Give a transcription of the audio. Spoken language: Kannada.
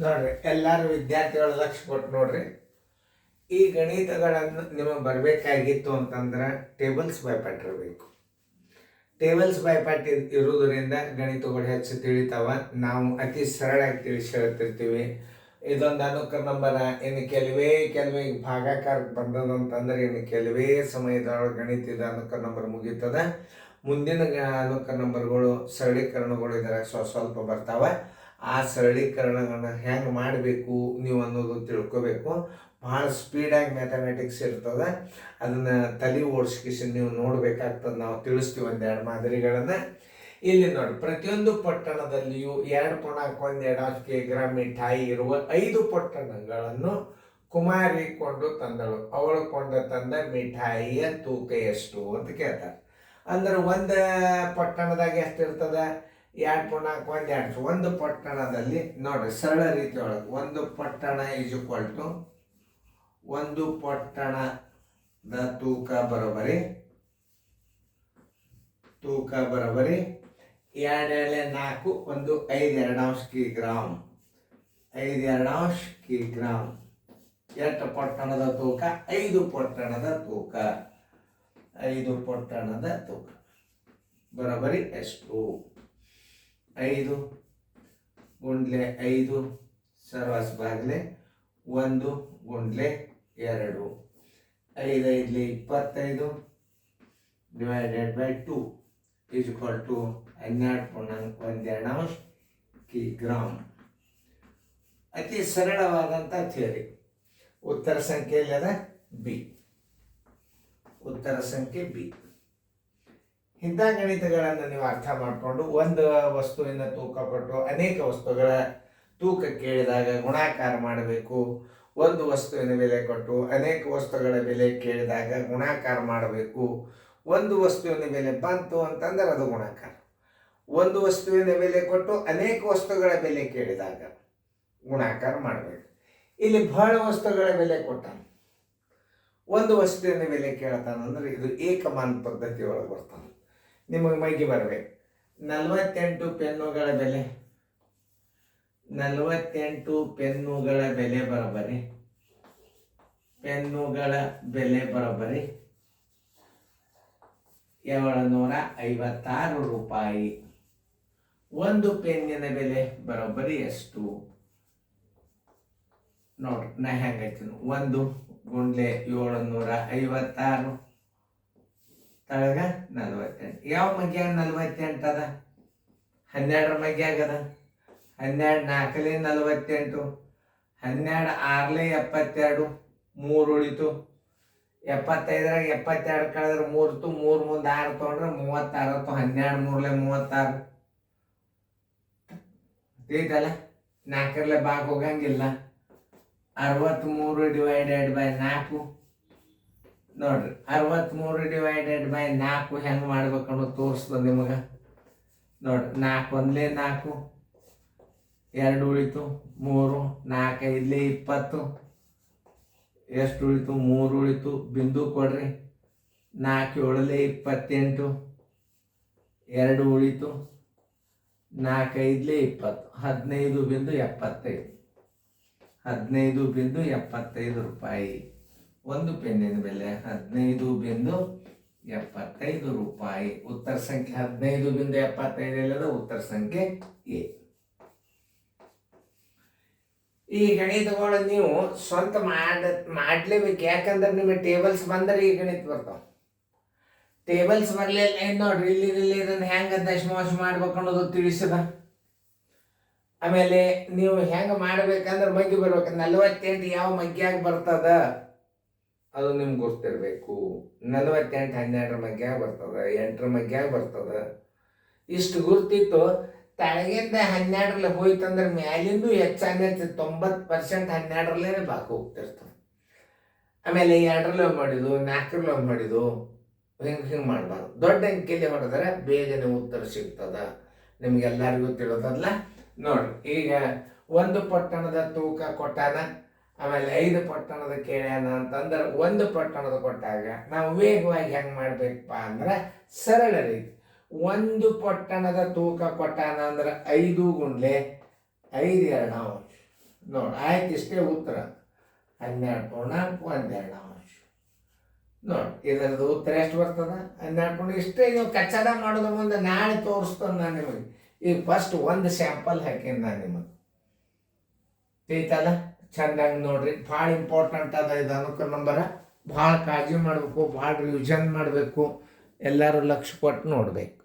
ನೋಡ್ರಿ ಎಲ್ಲರೂ ವಿದ್ಯಾರ್ಥಿಗಳು ಲಕ್ಷ್ಯ ಕೊಟ್ಟು ನೋಡ್ರಿ. ಈ ಗಣಿತಗಳನ್ನು ನಿಮಗೆ ಬರಬೇಕಾಗಿತ್ತು ಅಂತಂದ್ರೆ ಟೇಬಲ್ಸ್ ಬೈಪಾಟ್ ಇರಬೇಕು. ಟೇಬಲ್ಸ್ ಬೈಪಾಟ್ ಇರುವುದರಿಂದ ಗಣಿತಗಳು ಹೆಚ್ಚು ತಿಳಿತಾವ. ನಾವು ಅತಿ ಸರಳಾಗಿ ತಿಳಿಸಿ ಹೇಳ್ತಿರ್ತೀವಿ. ಇದೊಂದು ಅನುಕ್ರಮ ನಂಬರ, ಇನ್ನು ಕೆಲವೇ ಭಾಗಾಕಾರ ಬಂದದಂತಂದ್ರೆ ಇನ್ನು ಕೆಲವೇ ಸಮಯದೊಳಗೆ ಗಣಿತದ ಅನುಕ್ರಮ ನಂಬರ್ ಮುಗೀತದ. ಮುಂದಿನ ಅನುಕ್ರಮ ನಂಬರ್ಗಳು ಸರಳೀಕರಣಗಳು ಇದರಾಗ ಸ್ವಲ್ಪ ಬರ್ತಾವೆ. ಆ ಸರಳೀಕರಣಗಳನ್ನ ಹೆಂಗೆ ಮಾಡಬೇಕು ನೀವು ಅನ್ನೋದು ತಿಳ್ಕೊಬೇಕು. ಭಾಳ ಸ್ಪೀಡಾಗಿ ಮ್ಯಾಥಮೆಟಿಕ್ಸ್ ಇರ್ತದೆ. ಅದನ್ನು ತಲೆ ಓಡಿಸ್ಕಿಸಿ ನೀವು ನೋಡಬೇಕಾಗ್ತದೆ. ನಾವು ತಿಳಿಸ್ತೀವಿ ಒಂದೆರಡು ಮಾದರಿಗಳನ್ನು. ಇಲ್ಲಿ ನೋಡಿ, ಪ್ರತಿಯೊಂದು ಪಟ್ಟಣದಲ್ಲಿಯೂ 2.1 kg ಮಿಠಾಯಿ ಇರುವ 5 ಪೊಟ್ಟಣಗಳನ್ನು ಕುಮಾರಿ ಕೊಂಡು ತಂದಳು. ಅವಳು ತಂದ ಮಿಠಾಯಿಯ ತೂಕ ಎಷ್ಟು ಅಂತ ಕೇಳ್ತಾರೆ. ಅಂದ್ರೆ ಒಂದು ಪಟ್ಟಣದಾಗ ಎಷ್ಟಿರ್ತದೆ? 2.1 ಒಂದು ಪಟ್ಟಣದಲ್ಲಿ ನೋಡ್ರಿ, ಸರಳ ರೀತಿ ಒಳಗೆ ಒಂದು ಪಟ್ಟಣ = ಒಂದು ಪಟ್ಟಣದ ತೂಕ ಬರೋಬರಿ 2 2 4 1 5 kg 5 kg. ಎಷ್ಟು ಪಟ್ಟಣದ ತೂಕ? 5 ಪಟ್ಟಣದ ತೂಕ. 5 ಪಟ್ಟಣದ ತೂಕ ಬರೋಬರಿ ಎಷ್ಟು? 5 × 5 ಸರ್ವಸ್ ಬಾಗಿಲೆ 1 × 2 5 5 25 ಡಿವೈಡೆಡ್ ಬೈ 2 12.12 kg. ಅತಿ ಸರಳವಾದಂಥ ಥಿಯರಿ. ಉತ್ತರ ಸಂಖ್ಯೆಯಲ್ಲಿ ಅದ ಬಿ. ಉತ್ತರ ಸಂಖ್ಯೆ ಬಿ. ಇಂಥ ಗಣಿತಗಳನ್ನು ನೀವು ಅರ್ಥ ಮಾಡಿಕೊಂಡು ಒಂದು ವಸ್ತುವಿನ ತೂಕ ಕೊಟ್ಟು ಅನೇಕ ವಸ್ತುಗಳ ತೂಕ ಕೇಳಿದಾಗ ಗುಣಾಕಾರ ಮಾಡಬೇಕು. ಒಂದು ವಸ್ತುವಿನ ಬೆಲೆ ಕೊಟ್ಟು ಅನೇಕ ವಸ್ತುಗಳ ಬೆಲೆ ಕೇಳಿದಾಗ ಗುಣಾಕಾರ ಮಾಡಬೇಕು. ಒಂದು ವಸ್ತುವಿನ ಬೆಲೆ ಬಂತು ಅಂತಂದ್ರೆ ಅದು ಗುಣಾಕಾರ. ಒಂದು ವಸ್ತುವಿನ ಬೆಲೆ ಕೊಟ್ಟು ಅನೇಕ ವಸ್ತುಗಳ ಬೆಲೆ ಕೇಳಿದಾಗ ಗುಣಾಕಾರ ಮಾಡಬೇಕು. ಇಲ್ಲಿ ಬಹಳ ವಸ್ತುಗಳ ಬೆಲೆ ಕೊಟ್ಟ ಒಂದು ವಸ್ತುವಿನ ಬೆಲೆ ಕೇಳ್ತಾನಂದ್ರೆ ಇದು ಏಕಮಾನ ಪದ್ಧತಿ ಒಳಗೆ ಬರ್ತಾನೆ. ನಿಮಗೆ ಮೈಗೆ ಬರಬೇಕು. 48 ಪೆನ್ನುಗಳ ಬೆಲೆ 48 ಪೆನ್ನುಗಳ ಬೆಲೆ ಬರೋಬರಿ ಪೆನ್ನುಗಳ ಬೆಲೆ ಬರೋಬರಿ 756 ರೂಪಾಯಿ. ಒಂದು ಪೆನ್ನಿನ ಬೆಲೆ ಬರೋಬ್ಬರಿ ಎಷ್ಟು? ನೋಡ್ರಿ, ನಾ ಹೆಂಗೈತಿ 1 × 756 ತಳಗ 48. ಯಾವ ಮಗ್ಯಾಗ 48 ಅದ? 12 ಮಗ್ಯಾಗ ಅದ. 12 4 48, 12 6 72, 3 ಉಳಿತು. 75 72 ಕಳೆದ್ರೆ 3 ಇತ್ತು. 3 ಮುಂದೆ 6 ತೊಗೊಂಡ್ರೆ 36 ಇತ್ತು. 12 3 36 ಐತಲ್ಲ. 4 ಬಾಗ್ ಹೋಗಂಗಿಲ್ಲ. 63 ಡಿವೈಡೆಡ್ ಬೈ 4 ನೋಡ್ರಿ. 63 ಡಿವೈಡೆಡ್ ಬೈ 4 ಹೆಂಗೆ ಮಾಡ್ಬೇಕು ಅನ್ನೋದು ತೋರಿಸ್ತದೆ ನಿಮಗೆ. ನೋಡ್ರಿ, 4 1 4, 2 ಉಳಿತು. 3 4 5 20, ಎಷ್ಟು ಉಳಿತು? 3 ಉಳಿತು. ಬಿಂದು ಕೊಡ್ರಿ. 4 7 28, 2 ಉಳಿತು. 4 5 20, 15.75. 15.75 ರೂಪಾಯಿ. ಒಂದು ಪೆನ್ನಿನ ಬೆಲೆ 15.75 ರೂಪಾಯಿ. ಉತ್ತರ ಸಂಖ್ಯೆ 15.75 ಇಲ್ಲದ ಉತ್ತರ ಸಂಖ್ಯೆ ಎ. ಈ ಗಣಿತಗಳು ನೀವು ಸ್ವಂತ ಮಾಡ್ಲೇಬೇಕು. ಯಾಕಂದ್ರೆ ನಿಮಗೆ ಟೇಬಲ್ಸ್ ಬಂದರೆ ಈ ಗಣಿತ ಬರ್ತಾವ. ಟೇಬಲ್ಸ್ ಬರಲಿಲ್ಲ ಏನು ನೋಡ್ರಿ, ಇಲ್ಲಿ ಇದನ್ನು ಹೆಂಗೆ ದಶಮಾಂಶ ಮಾಡ್ಬೇಕು ಅನ್ನೋದು ತಿಳಿಸದ. ಆಮೇಲೆ ನೀವು ಹೆಂಗೆ ಮಾಡ್ಬೇಕಂದ್ರೆ ಮಗ್ಗಿ ಬರ್ಬೇಕು. 48 ಯಾವ ಮಗ್ಗ್ಯಾಗ ಬರ್ತದ ಅದು ನಿಮ್ಗೆ ಗೊತ್ತಿರಬೇಕು. 48 12 ಮಗ್ಗ್ಯಾಗ ಬರ್ತದ, 8 ಮಗ್ಗ್ಯಾಗ ಬರ್ತದ. ಇಷ್ಟು ಗುರ್ತಿತ್ತು. ತಳಗಿಂದ 12 ಹೋಯ್ತಂದ್ರೆ ಮ್ಯಾಲಿಂದು ಹೆಚ್ಚಾನೆ 90% 12 ಬಾಕಿ ಹೋಗ್ತಿರ್ತದೆ. ಆಮೇಲೆ 2 ಮಾಡಿದ್ದು 4 ಮಾಡಿದ್ದು ಹಿಂಗೆ ಮಾಡಬಾರ್ದು. ದೊಡ್ಡ ಅಂಕೆಯಲ್ಲಿ ಹೊಡೆದ್ರೆ ಬೇಗನೆ ಉತ್ತರ ಸಿಗ್ತದ. ನಿಮ್ಗೆಲ್ಲರಿಗೂ ತಿಳಿದಲ್ಲ. ನೋಡ್ರಿ, ಈಗ ಒಂದು ಪಟ್ಟಣದ ತೂಕ ಕೊಟ್ಟಾನ, ಆಮೇಲೆ 5 ಪಟ್ಟಣದ ಕೇಳ್ಯಾನ ಅಂತಂದ್ರೆ ಒಂದು ಪಟ್ಟಣದ ಕೊಟ್ಟಾಗ ನಾವು ವೇಗವಾಗಿ ಹೆಂಗೆ ಮಾಡ್ಬೇಕಪ್ಪ ಅಂದ್ರೆ ಸರಳ ರೀತಿ. ಒಂದು ಪಟ್ಟಣದ ತೂಕ ಕೊಟ್ಟಾನ ಅಂದ್ರೆ 5 × 5 2 ನೋಡಿ ಆಯ್ತು, ಇಷ್ಟೇ ಉತ್ತರ. 12.12 ನೋಡಿ ಇದರದ್ದು ಉತ್ತರ ಎಷ್ಟು ಬರ್ತದೆ? 12. ಇಷ್ಟೇ. ನೀವು ಕಚ್ಚಡ ಮಾಡೋದು ಮುಂದೆ ನಾಳೆ ತೋರಿಸ್ತಾನೆ ನಾನು ನಿಮಗೆ. ಈಗ ಫಸ್ಟ್ ಒಂದು ಸ್ಯಾಂಪಲ್ ಹಾಕೀನಿ ನಾನು ನಿಮಗೆ. ತಿಳಿತಲ್ಲ? ಚೆಂದಾಗಿ ನೋಡ್ರಿ. ಭಾಳ ಇಂಪಾರ್ಟೆಂಟ್ ಅದ ಇದು. ಅನುಕ ನಂಬರ ಭಾಳ ಕಾಳಜಿ ಮಾಡಬೇಕು, ಭಾಳ ರಿವಿಷನ್ ಮಾಡಬೇಕು, ಎಲ್ಲರೂ ಲಕ್ಷ್ಯ ಕೊಟ್ಟು ನೋಡಬೇಕು.